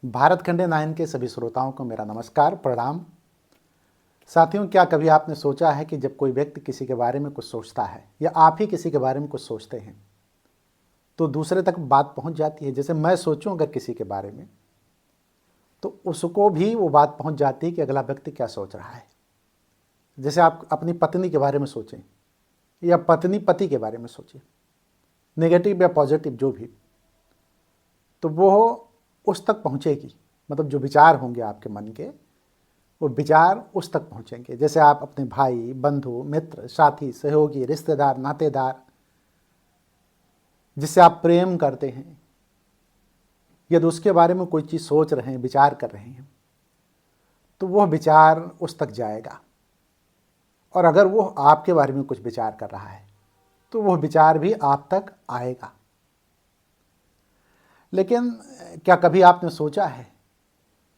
भारत खंडे 9 के सभी श्रोताओं को मेरा नमस्कार प्रणाम। साथियों, क्या कभी आपने सोचा है कि जब कोई व्यक्ति किसी के बारे में कुछ सोचता है या आप ही किसी के बारे में कुछ सोचते हैं तो दूसरे तक बात पहुंच जाती है। जैसे मैं सोचूं अगर किसी के बारे में तो उसको भी वो बात पहुंच जाती है कि अगला व्यक्ति क्या सोच रहा है। जैसे आप अपनी पत्नी के बारे में सोचें या पत्नी पति के बारे में सोचें, नेगेटिव या पॉजिटिव जो भी, तो वो उस तक पहुंचेगी। मतलब जो विचार होंगे आपके मन के, वो विचार उस तक पहुंचेंगे। जैसे आप अपने भाई, बंधु, मित्र, साथी, सहयोगी, रिश्तेदार, नातेदार जिससे आप प्रेम करते हैं, यदि उसके बारे में कोई चीज़ सोच रहे हैं, विचार कर रहे हैं, तो वह विचार उस तक जाएगा। और अगर वो आपके बारे में कुछ विचार कर रहा है तो वह विचार भी आप तक आएगा। लेकिन क्या कभी आपने सोचा है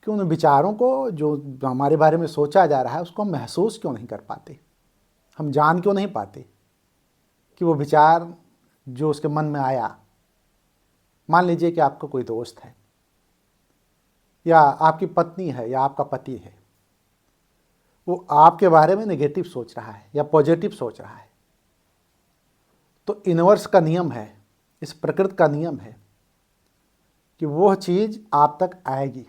कि उन विचारों को जो हमारे बारे में सोचा जा रहा है उसको हम महसूस क्यों नहीं कर पाते? हम जान क्यों नहीं पाते कि वो विचार जो उसके मन में आया, मान लीजिए कि आपका कोई दोस्त है या आपकी पत्नी है या आपका पति है, वो आपके बारे में नेगेटिव सोच रहा है या पॉजिटिव सोच रहा है, तो यूनिवर्स का नियम है, इस प्रकृति का नियम है कि वह चीज़ आप तक आएगी।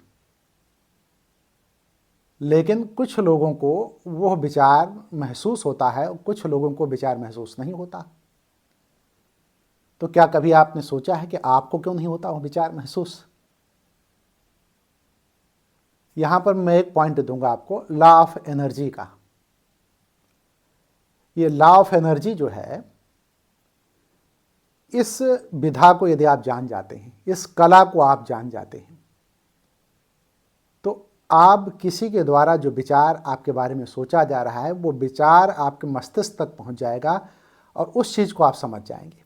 लेकिन कुछ लोगों को वह विचार महसूस होता है और कुछ लोगों को विचार महसूस नहीं होता। तो क्या कभी आपने सोचा है कि आपको क्यों नहीं होता वो विचार महसूस? यहां पर मैं एक पॉइंट दूंगा आपको, लॉ ऑफ एनर्जी का। ये लॉ ऑफ एनर्जी जो है, इस विधा को यदि आप जान जाते हैं, इस कला को आप जान जाते हैं, तो आप किसी के द्वारा जो विचार आपके बारे में सोचा जा रहा है वो विचार आपके मस्तिष्क तक पहुंच जाएगा और उस चीज़ को आप समझ जाएंगे।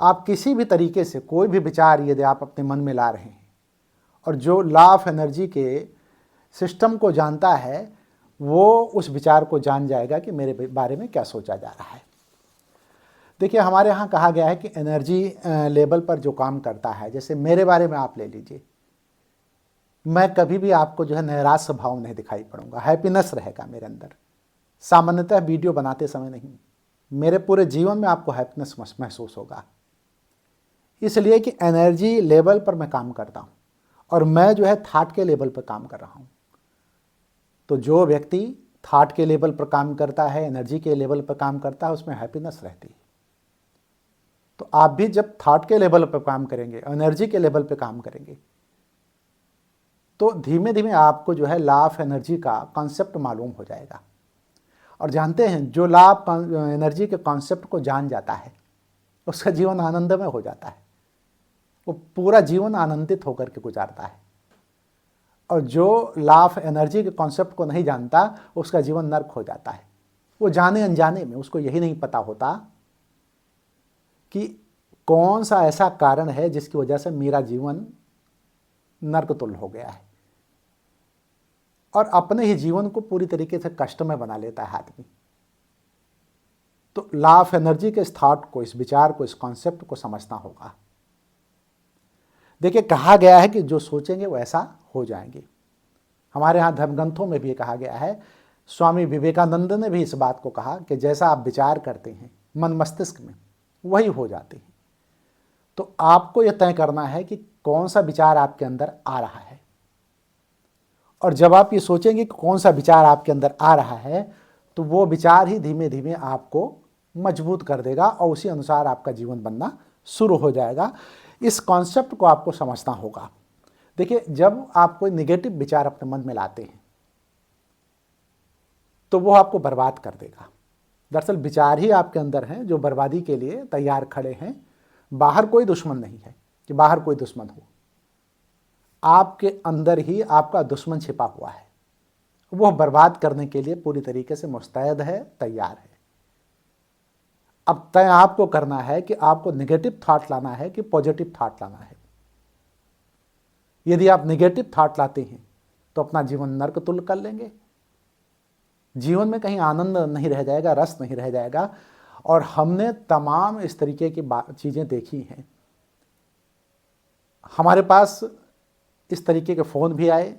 आप किसी भी तरीके से कोई भी विचार यदि आप अपने मन में ला रहे हैं और जो लॉ ऑफ एनर्जी के सिस्टम को जानता है वो उस विचार को जान जाएगा कि मेरे बारे में क्या सोचा जा रहा है। देखिए, हमारे यहाँ कहा गया है कि एनर्जी लेवल पर जो काम करता है, जैसे मेरे बारे में आप ले लीजिए, मैं कभी भी आपको जो है निराश स्वभाव नहीं दिखाई पड़ूंगा, हैप्पीनेस रहेगा मेरे अंदर। सामान्यतः वीडियो बनाते समय नहीं, मेरे पूरे जीवन में आपको हैप्पीनेस महसूस होगा, इसलिए कि एनर्जी लेवल पर मैं काम करता हूँ और मैं जो है थॉट के लेवल पर काम कर रहा हूँ। तो जो व्यक्ति थॉट के लेवल पर काम करता है, एनर्जी के लेवल पर काम करता है, उसमें हैप्पीनेस रहती है। तो आप भी जब थॉट के लेवल पर काम करेंगे, एनर्जी के लेवल पर काम करेंगे, तो धीमे धीमे आपको जो है लॉ ऑफ एनर्जी का कॉन्सेप्ट मालूम हो जाएगा। और जानते हैं, जो लॉ ऑफ एनर्जी के कॉन्सेप्ट को जान जाता है उसका जीवन आनंदमय हो जाता है, वो पूरा जीवन आनंदित होकर के गुजारता है। और जो लॉ ऑफ एनर्जी के कॉन्सेप्ट को नहीं जानता उसका जीवन नर्क हो जाता है। वो जाने अनजाने में उसको यही नहीं पता होता कि कौन सा ऐसा कारण है जिसकी वजह से मेरा जीवन नर्क तुल्य हो गया है, और अपने ही जीवन को पूरी तरीके से कष्टमय बना लेता है आदमी। तो लॉ ऑफ एनर्जी के इस थॉट को, इस विचार को, इस कॉन्सेप्ट को समझना होगा। देखिए, कहा गया है कि जो सोचेंगे वो ऐसा हो जाएंगे। हमारे यहाँ धर्मग्रंथों में भी कहा गया है, स्वामी विवेकानंद ने भी इस बात को कहा कि जैसा आप विचार करते हैं मन मस्तिष्क में, वही हो जाते हैं। तो आपको यह तय करना है कि कौन सा विचार आपके अंदर आ रहा है, और जब आप ये सोचेंगे कि कौन सा विचार आपके अंदर आ रहा है तो वो विचार ही धीमे धीमे आपको मजबूत कर देगा और उसी अनुसार आपका जीवन बनना शुरू हो जाएगा। इस कॉन्सेप्ट को आपको समझना होगा। देखिए, जब आप कोई निगेटिव विचार अपने मन में लाते हैं तो वो आपको बर्बाद कर देगा। दरअसल विचार ही आपके अंदर हैं जो बर्बादी के लिए तैयार खड़े हैं। बाहर कोई दुश्मन नहीं है कि बाहर कोई दुश्मन हो, आपके अंदर ही आपका दुश्मन छिपा हुआ है, वह बर्बाद करने के लिए पूरी तरीके से मुस्तैद है, तैयार है। अब तय आपको करना है कि आपको नेगेटिव थॉट लाना है कि पॉजिटिव थॉट लाना है। यदि आप नेगेटिव थॉट लाते हैं तो अपना जीवन नर्क तुल्य कर लेंगे, जीवन में कहीं आनंद नहीं रह जाएगा, रस नहीं रह जाएगा। और हमने तमाम इस तरीके की चीज़ें देखी हैं हमारे पास इस तरीके के फ़ोन भी आए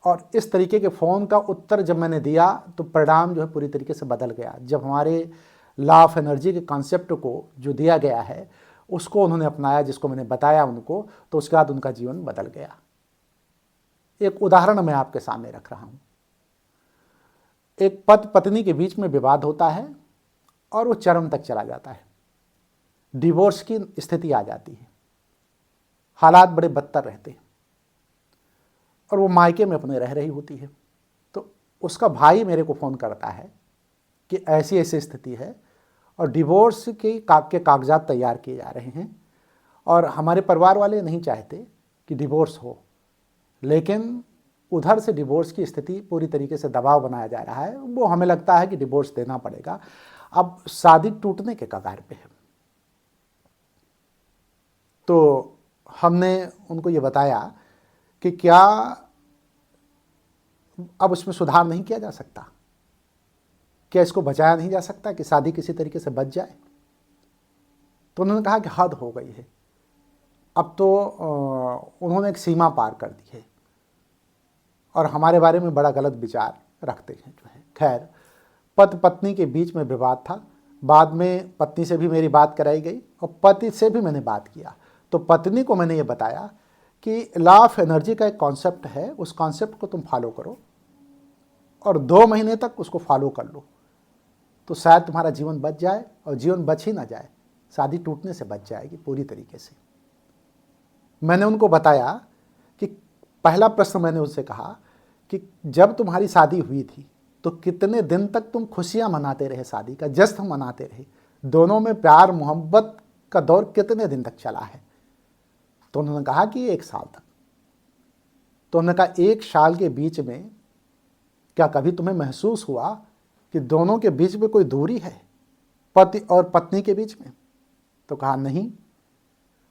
और इस तरीके के फ़ोन का उत्तर जब मैंने दिया तो परिणाम जो है पूरी तरीके से बदल गया। जब हमारे लॉ ऑफ एनर्जी के कॉन्सेप्ट को जो दिया गया है उसको उन्होंने अपनाया, जिसको मैंने बताया उनको, तो उसके बाद उनका जीवन बदल गया। एक उदाहरण मैं आपके सामने रख रहा हूँ। एक पति पत्नी के बीच में विवाद होता है और वो चरम तक चला जाता है, डिवोर्स की स्थिति आ जाती है, हालात बड़े बदतर रहते हैं और वो मायके में अपने रह रही होती है। तो उसका भाई मेरे को फ़ोन करता है कि ऐसी ऐसी स्थिति है और डिवोर्स के कागजात तैयार किए जा रहे हैं और हमारे परिवार वाले नहीं चाहते कि डिवोर्स हो, लेकिन उधर से डिवोर्स की स्थिति पूरी तरीके से दबाव बनाया जा रहा है। वो हमें लगता है कि डिवोर्स देना पड़ेगा। अब शादी टूटने के कगार पे है। तो हमने उनको ये बताया कि क्या अब उसमें सुधार नहीं किया जा सकता, क्या इसको बचाया नहीं जा सकता कि शादी किसी तरीके से बच जाए। तो उन्होंने कहा कि हद हो गई है। अब तो उन्होंने एक सीमा पार कर दी है और हमारे बारे में बड़ा गलत विचार रखते हैं जो है। खैर, पति पत्नी के बीच में विवाद था। बाद में पत्नी से भी मेरी बात कराई गई और पति से भी मैंने बात किया। तो पत्नी को मैंने ये बताया कि लॉ ऑफ एनर्जी का एक कॉन्सेप्ट है, उस कॉन्सेप्ट को तुम फॉलो करो और 2 महीने तक उसको फॉलो कर लो तो शायद तुम्हारा जीवन बच जाए, और जीवन बच ही ना जाए, शादी टूटने से बच जाएगी पूरी तरीके से। मैंने उनको बताया कि पहला प्रश्न मैंने उनसे कहा कि जब तुम्हारी शादी हुई थी तो कितने दिन तक तुम खुशियां मनाते रहे, शादी का जश्न मनाते रहे, दोनों में प्यार मोहब्बत का दौर कितने दिन तक चला है। तो उन्होंने कहा कि 1 साल तक। तो उन्होंने कहा 1 साल के बीच में क्या कभी तुम्हें महसूस हुआ कि दोनों के बीच में कोई दूरी है, पति और पत्नी के बीच में? तो कहा नहीं,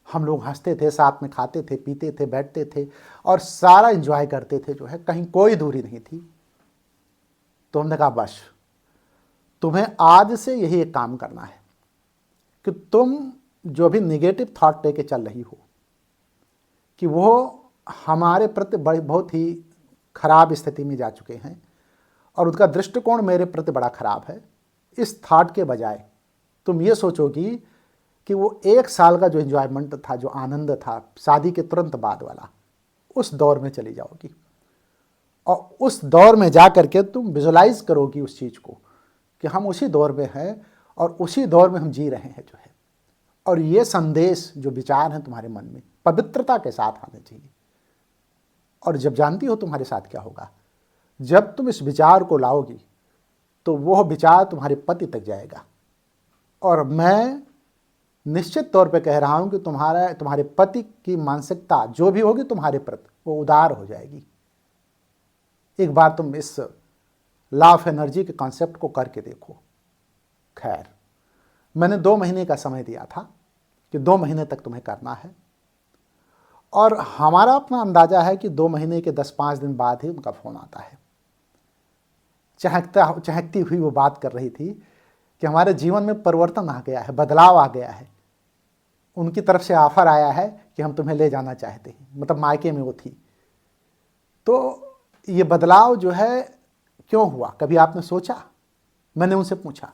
हम लोग हंसते थे, साथ में खाते थे, पीते थे, बैठते थे और सारा एंजॉय करते थे जो है, कहीं कोई दूरी नहीं थी। तो हमने कहा बस तुम्हें आज से यही एक काम करना है कि तुम जो भी निगेटिव थॉट लेके चल रही हो कि वो हमारे प्रति बहुत ही खराब स्थिति में जा चुके हैं और उनका दृष्टिकोण मेरे प्रति बड़ा खराब है, इस थॉट के बजाय तुम ये सोचोगी कि वो 1 साल का जो एंजॉयमेंट था, जो आनंद था शादी के तुरंत बाद वाला, उस दौर में चली जाओगी और उस दौर में जा करके तुम विजुलाइज करोगी उस चीज़ को कि हम उसी दौर में हैं और उसी दौर में हम जी रहे हैं जो है। और ये संदेश, जो विचार हैं तुम्हारे मन में, पवित्रता के साथ आने चाहिए। और जब जानती हो तुम्हारे साथ क्या होगा, जब तुम इस विचार को लाओगी तो वह विचार तुम्हारे पति तक जाएगा। और मैं निश्चित तौर पे कह रहा हूं कि तुम्हारे पति की मानसिकता जो भी होगी तुम्हारे प्रति, वो उदार हो जाएगी। एक बार तुम इस लॉ ऑफ एनर्जी के कॉन्सेप्ट को करके देखो। खैर, मैंने 2 महीने का समय दिया था कि 2 महीने तक तुम्हें करना है और हमारा अपना अंदाजा है कि 2 महीने के 10-5 दिन बाद ही उनका फ़ोन आता है। चहकती हुई वो बात कर रही थी कि हमारे जीवन में परिवर्तन आ गया है, बदलाव आ गया है। उनकी तरफ से ऑफर आया है कि हम तुम्हें ले जाना चाहते हैं, मतलब मायके में वो थी। तो ये बदलाव जो है क्यों हुआ, कभी आपने सोचा? मैंने उनसे पूछा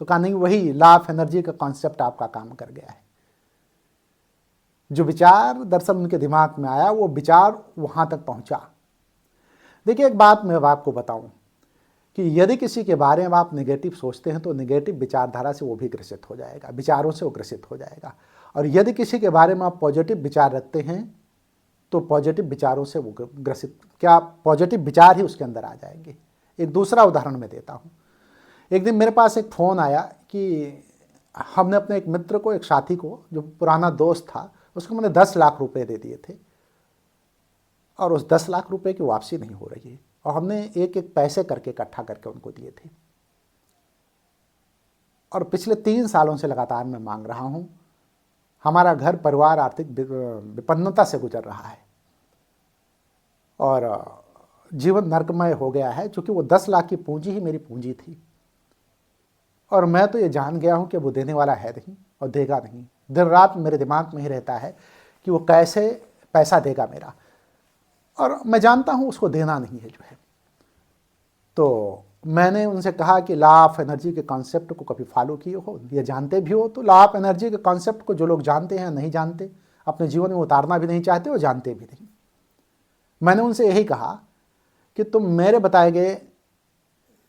तो कहा नहीं, वही लॉ ऑफ एनर्जी का कॉन्सेप्ट आपका काम कर गया है। जो विचार दरअसल उनके दिमाग में आया, वो विचार वहां तक पहुंचा। देखिए, एक बात मैं आपको बताऊं कि यदि किसी के बारे में आप नेगेटिव सोचते हैं तो नेगेटिव विचारधारा से वो भी ग्रसित हो जाएगा, विचारों से वो ग्रसित हो जाएगा। और यदि किसी के बारे में आप पॉजिटिव विचार रखते हैं तो पॉजिटिव विचारों से वो ग्रसित, क्या पॉजिटिव विचार ही उसके अंदर आ जाएंगे। एक दूसरा उदाहरण मैं देता हूँ। एक दिन मेरे पास एक फ़ोन आया कि हमने अपने एक मित्र को, एक साथी को, जो पुराना दोस्त था, उसको मैंने 10 लाख रुपए दे दिए थे और उस 10 लाख रुपए की वापसी नहीं हो रही है और हमने एक एक पैसे करके इकट्ठा करके उनको दिए थे और पिछले 3 सालों से लगातार मैं मांग रहा हूँ। हमारा घर परिवार आर्थिक विपन्नता से गुजर रहा है और जीवन नरकमय हो गया है, क्योंकि वो 10 लाख की पूंजी ही मेरी पूंजी थी और मैं तो ये जान गया हूँ कि वो देने वाला है नहीं और देगा नहीं। दिन रात मेरे दिमाग में ही रहता है कि वो कैसे पैसा देगा मेरा, और मैं जानता हूँ उसको देना नहीं है जो है। तो मैंने उनसे कहा कि लॉ ऑफ एनर्जी के कॉन्सेप्ट को कभी फॉलो किए हो, ये जानते भी हो, तो लॉ ऑफ एनर्जी के कॉन्सेप्ट को जो लोग जानते हैं नहीं जानते, अपने जीवन में उतारना भी नहीं चाहते और जानते भी नहीं। मैंने उनसे यही कहा कि तुम मेरे बताए गए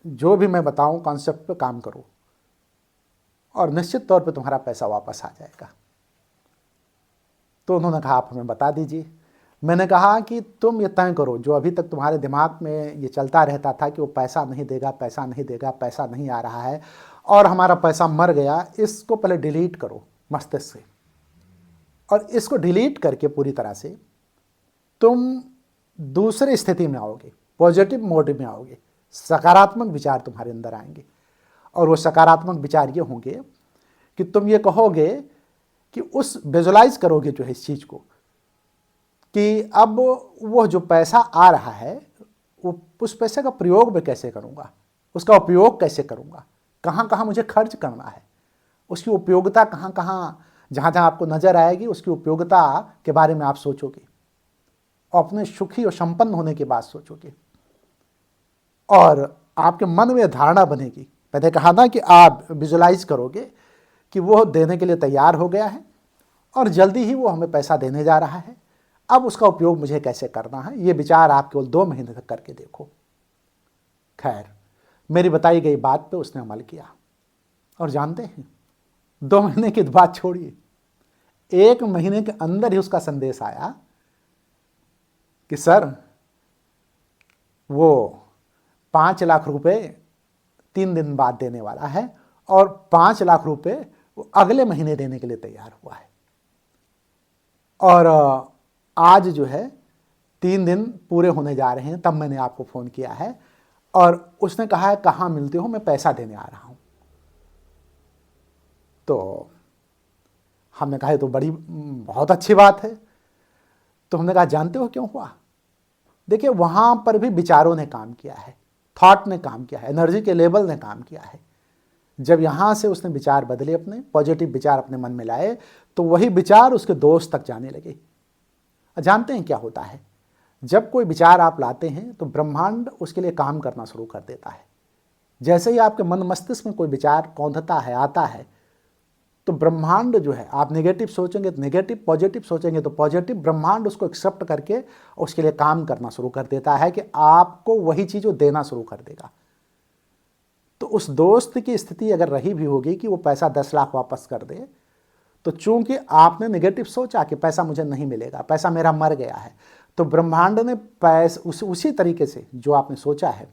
जो भी मैं बताऊं कॉन्सेप्ट पे काम करो और निश्चित तौर पे तुम्हारा पैसा वापस आ जाएगा। तो उन्होंने कहा आप हमें बता दीजिए। मैंने कहा कि तुम ये तय करो, जो अभी तक तुम्हारे दिमाग में ये चलता रहता था कि वो पैसा नहीं देगा, पैसा नहीं देगा, पैसा नहीं आ रहा है और हमारा पैसा मर गया, इसको पहले डिलीट करो मस्तिष्क से, और इसको डिलीट करके पूरी तरह से तुम दूसरी स्थिति में आओगे, पॉजिटिव मोड में आओगे, सकारात्मक विचार तुम्हारे अंदर आएंगे। और वो सकारात्मक विचार ये होंगे कि तुम ये कहोगे कि उस विजुलाइज करोगे जो है इस चीज़ को कि अब वो जो पैसा आ रहा है वो उस पैसे का प्रयोग मैं कैसे करूँगा, उसका उपयोग कैसे करूँगा, कहाँ कहाँ मुझे खर्च करना है, उसकी उपयोगिता कहाँ कहाँ, जहाँ जहाँ आपको नज़र आएगी उसकी उपयोगिता के बारे में आप सोचोगे और अपने सुखी और संपन्न होने की बात सोचोगे और आपके मन में धारणा बनेगी। मैंने कहा ना कि आप विजुलाइज करोगे कि वो देने के लिए तैयार हो गया है और जल्दी ही वो हमें पैसा देने जा रहा है, अब उसका उपयोग मुझे कैसे करना है, ये विचार आप केवल 2 महीने तक करके देखो। खैर, मेरी बताई गई बात पे उसने अमल किया और जानते हैं 2 महीने की बात छोड़िए, 1 महीने के अंदर ही उसका संदेश आया कि सर वो 5 लाख रुपए 3 दिन बाद देने वाला है और 5 लाख रुपए वो अगले महीने देने के लिए तैयार हुआ है। और आज जो है 3 दिन पूरे होने जा रहे हैं तब मैंने आपको फ़ोन किया है और उसने कहा है कहाँ मिलते हो, मैं पैसा देने आ रहा हूँ। तो हमने कहा ये तो बहुत अच्छी बात है। तो हमने कहा जानते हो क्यों हुआ? देखिए वहाँ पर भी विचारों ने काम किया है, थॉट ने काम किया है, एनर्जी के लेवल ने काम किया है। जब यहाँ से उसने विचार बदले, अपने पॉजिटिव विचार अपने मन में लाए, तो वही विचार उसके दोस्त तक जाने लगे। जानते हैं क्या होता है, जब कोई विचार आप लाते हैं तो ब्रह्मांड उसके लिए काम करना शुरू कर देता है। जैसे ही आपके मन मस्तिष्क में कोई विचार कौंधता है, आता है, तो ब्रह्मांड जो है, आप नेगेटिव सोचेंगे तो नेगेटिव, पॉजिटिव सोचेंगे तो पॉजिटिव, ब्रह्मांड उसको एक्सेप्ट करके उसके लिए काम करना शुरू कर देता है कि आपको वही चीज़ वो देना शुरू कर देगा। तो उस दोस्त की स्थिति अगर रही भी होगी कि वो पैसा 10 लाख वापस कर दे, तो चूंकि आपने नेगेटिव सोचा कि पैसा मुझे नहीं मिलेगा, पैसा मेरा मर गया है, तो ब्रह्मांड ने उसी तरीके से जो आपने सोचा है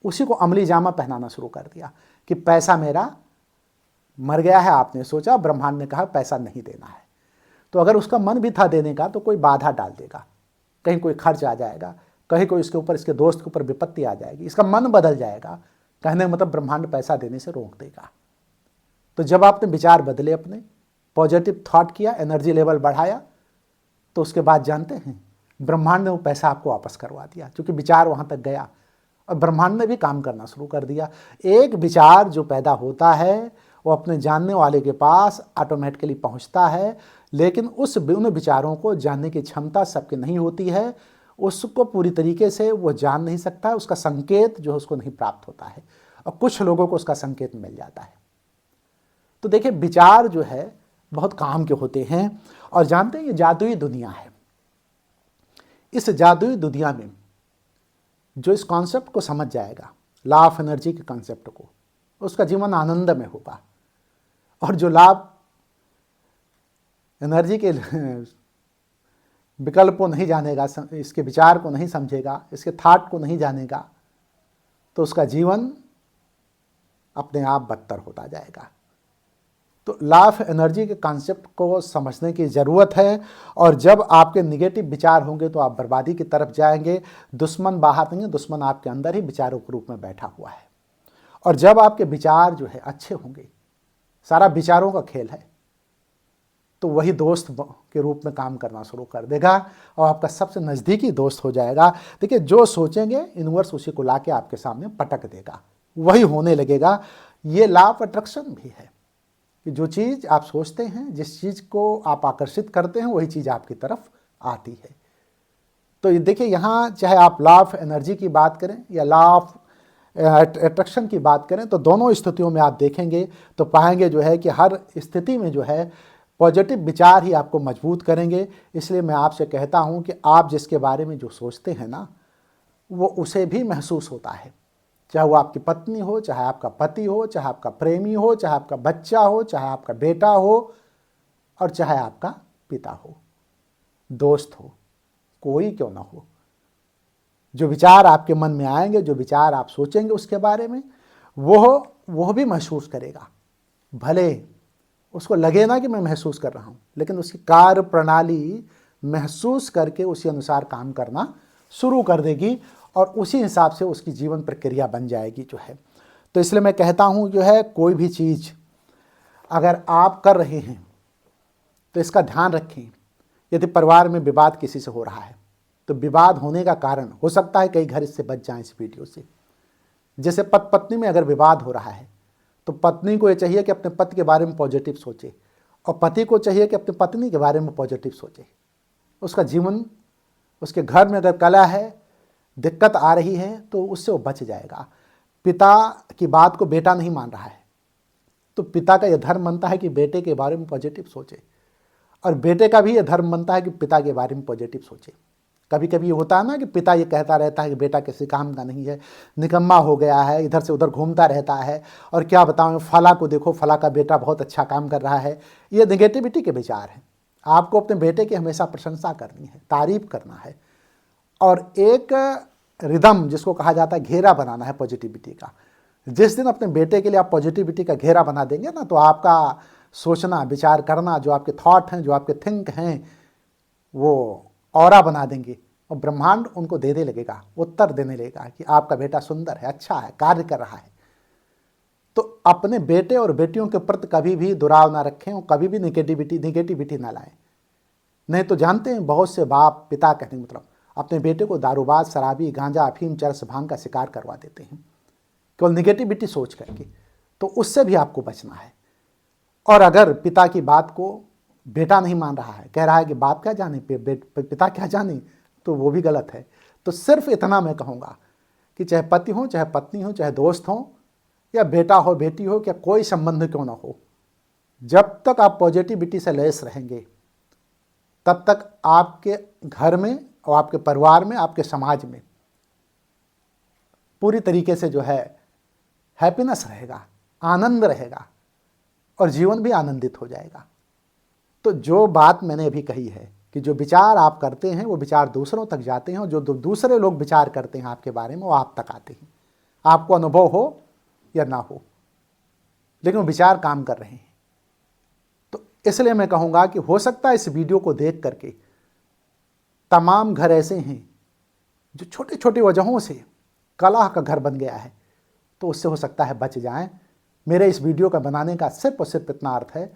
उसी को अमली जामा पहनाना शुरू कर दिया कि पैसा मेरा मर गया है। आपने सोचा, ब्रह्मांड ने कहा पैसा नहीं देना है। तो अगर उसका मन भी था देने का तो कोई बाधा डाल देगा, कहीं कोई खर्च आ जाएगा, कहीं कोई इसके ऊपर, इसके दोस्त के ऊपर विपत्ति आ जाएगी, इसका मन बदल जाएगा, कहने मतलब ब्रह्मांड पैसा देने से रोक देगा। तो जब आपने विचार बदले, अपने पॉजिटिव थॉट किया, एनर्जी लेवल बढ़ाया, तो उसके बाद जानते हैं ब्रह्मांड ने वो पैसा आपको वापस करवा दिया, क्योंकि विचार वहाँ तक गया और ब्रह्मांड ने भी काम करना शुरू कर दिया। एक विचार जो पैदा होता है वो अपने जानने वाले के पास ऑटोमेटिकली पहुँचता है, लेकिन उन विचारों को जानने की क्षमता सबकी नहीं होती है, उसको पूरी तरीके से वो जान नहीं सकता है, उसका संकेत जो है उसको नहीं प्राप्त होता है, और कुछ लोगों को उसका संकेत मिल जाता है। तो देखिए विचार जो है बहुत काम के होते हैं, और जानते हैं ये जादुई दुनिया है। इस जादुई दुनिया में जो इस कॉन्सेप्ट को समझ जाएगा, लॉ ऑफ एनर्जी के कॉन्सेप्ट को, उसका जीवन आनंद में होगा। और जो लाभ एनर्जी के विकल्प को नहीं जानेगा, इसके विचार को नहीं समझेगा, इसके थॉट को नहीं जानेगा, तो उसका जीवन अपने आप बदतर होता जाएगा। तो लॉ ऑफ एनर्जी के कॉन्सेप्ट को समझने की ज़रूरत है, और जब आपके निगेटिव विचार होंगे तो आप बर्बादी की तरफ जाएंगे। दुश्मन बाहर नहीं है, दुश्मन आपके अंदर ही विचारों के रूप में बैठा हुआ है। और जब आपके विचार जो है अच्छे होंगे, सारा विचारों का खेल है, तो वही दोस्त के रूप में काम करना शुरू कर देगा और आपका सबसे नज़दीकी दोस्त हो जाएगा। देखिए जो सोचेंगे यूनिवर्स उसी को लाके आपके सामने पटक देगा, वही होने लगेगा। ये लॉ ऑफ अट्रैक्शन भी है कि जो चीज़ आप सोचते हैं, जिस चीज़ को आप आकर्षित करते हैं, वही चीज़ आपकी तरफ आती है। तो ये देखिए, यहाँ चाहे आप लॉ ऑफ एनर्जी की बात करें या लॉ ऑफ अट्रैक्शन की बात करें, तो दोनों स्थितियों में आप देखेंगे तो पाएंगे जो है कि हर स्थिति में जो है पॉजिटिव विचार ही आपको मजबूत करेंगे। इसलिए मैं आपसे कहता हूँ कि आप जिसके बारे में जो सोचते हैं ना, वो उसे भी महसूस होता है। चाहे वो आपकी पत्नी हो, चाहे आपका पति हो, चाहे आपका प्रेमी हो, चाहे आपका बच्चा हो, चाहे आपका बेटा हो, और चाहे आपका पिता हो, दोस्त हो, कोई क्यों ना हो। जो विचार आपके मन में आएंगे, जो विचार आप सोचेंगे उसके बारे में, वो भी महसूस करेगा। भले उसको लगे ना कि मैं महसूस कर रहा हूँ, लेकिन उसकी कार्य प्रणाली महसूस करके उसी अनुसार काम करना शुरू कर देगी और उसी हिसाब से उसकी जीवन प्रक्रिया बन जाएगी जो है। तो इसलिए मैं कहता हूँ जो है, कोई भी चीज़ अगर आप कर रहे हैं तो इसका ध्यान रखें। यदि परिवार में विवाद किसी से हो रहा है तो विवाद होने का कारण हो सकता है कई घर इससे बच जाएं इस वीडियो से। जैसे पति पत्नी में अगर विवाद हो रहा है तो पत्नी को ये चाहिए कि अपने पति के बारे में पॉजिटिव सोचे, और पति को चाहिए कि अपनी पत्नी के बारे में पॉजिटिव सोचे। उसका जीवन, उसके घर में अगर कलह है, दिक्कत आ रही है, तो उससे वो बच जाएगा। पिता की बात को बेटा नहीं मान रहा है तो पिता का यह धर्म बनता है कि बेटे के बारे में पॉजिटिव सोचे, और बेटे का भी यह धर्म बनता है कि पिता के बारे में पॉजिटिव सोचे। कभी कभी ये होता है ना कि पिता ये कहता रहता है कि बेटा किसी काम का नहीं है, निकम्मा हो गया है, इधर से उधर घूमता रहता है, और क्या बताऊं, फला को देखो, फला का बेटा बहुत अच्छा काम कर रहा है। ये नेगेटिविटी के विचार हैं। आपको अपने बेटे की हमेशा प्रशंसा करनी है, तारीफ करना है, और एक रिदम जिसको कहा जाता है घेरा बनाना है पॉजिटिविटी का। जिस दिन अपने बेटे के लिए आप पॉजिटिविटी का घेरा बना देंगे ना, तो आपका सोचना, विचार करना, जो आपके थॉट हैं, जो आपके थिंक हैं, वो ऑरा बना देंगे, और ब्रह्मांड उनको दे लगेगा, उत्तर देने लगेगा कि आपका बेटा सुंदर है, अच्छा है, कार्य कर रहा है। तो अपने बेटे और बेटियों के प्रति कभी भी दुराव ना रखें और कभी भी निगेटिविटी ना लाएं। नहीं तो जानते हैं, बहुत से बाप पिता कहने मतलब अपने बेटे को दारूबाज, शराबी, गांजा, अफीम, चरस, भांग का शिकार करवा देते हैं केवल निगेटिविटी सोच करके। तो उससे भी आपको बचना है। और अगर पिता की बात को बेटा नहीं मान रहा है, कह रहा है कि बाप क्या जाने, पिता क्या जाने, तो वो भी गलत है। तो सिर्फ इतना मैं कहूँगा कि चाहे पति हो, चाहे पत्नी हो, चाहे दोस्त हो, या बेटा हो, बेटी हो, क्या कोई संबंध क्यों ना हो, जब तक आप पॉजिटिविटी से लैस रहेंगे तब तक आपके घर में और आपके परिवार में, आपके समाज में पूरी तरीके से जो है हैप्पीनेस रहेगा, आनंद रहेगा, और जीवन भी आनंदित हो जाएगा। तो जो बात मैंने अभी कही है कि जो विचार आप करते हैं वो विचार दूसरों तक जाते हैं, और जो दूसरे लोग विचार करते हैं आपके बारे में वो आप तक आते हैं, आपको अनुभव हो या ना हो, लेकिन वो विचार काम कर रहे हैं। तो इसलिए मैं कहूँगा कि हो सकता है इस वीडियो को देख करके तमाम घर ऐसे हैं जो छोटे छोटे वजहों से कलह का घर बन गया है, तो उससे हो सकता है बच जाएं। मेरे इस वीडियो का बनाने का सिर्फ और सिर्फ इतना अर्थ है,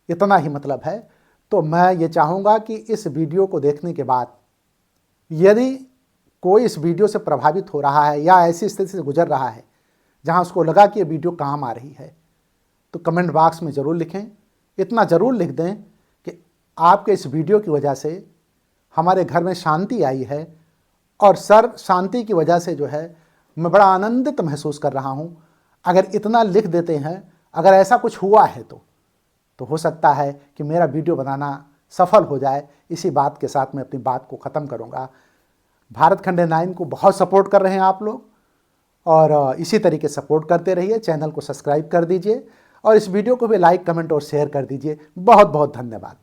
इतना ही मतलब है। तो मैं ये चाहूँगा कि इस वीडियो को देखने के बाद यदि कोई इस वीडियो से प्रभावित हो रहा है या ऐसी स्थिति से गुजर रहा है जहाँ उसको लगा कि ये वीडियो काम आ रही है, तो कमेंट बॉक्स में ज़रूर लिखें। इतना ज़रूर लिख दें कि आपके इस वीडियो की वजह से हमारे घर में शांति आई है, और शांति की वजह से जो है मैं बड़ा आनंदित महसूस कर रहा हूँ। अगर इतना लिख देते हैं, अगर ऐसा कुछ हुआ है तो हो सकता है कि मेरा वीडियो बनाना सफल हो जाए। इसी बात के साथ मैं अपनी बात को ख़त्म करूँगा। भारत खंडे 9 को बहुत सपोर्ट कर रहे हैं आप लोग, और इसी तरीके सपोर्ट करते रहिए। चैनल को सब्सक्राइब कर दीजिए और इस वीडियो को भी लाइक, कमेंट और शेयर कर दीजिए। बहुत बहुत धन्यवाद।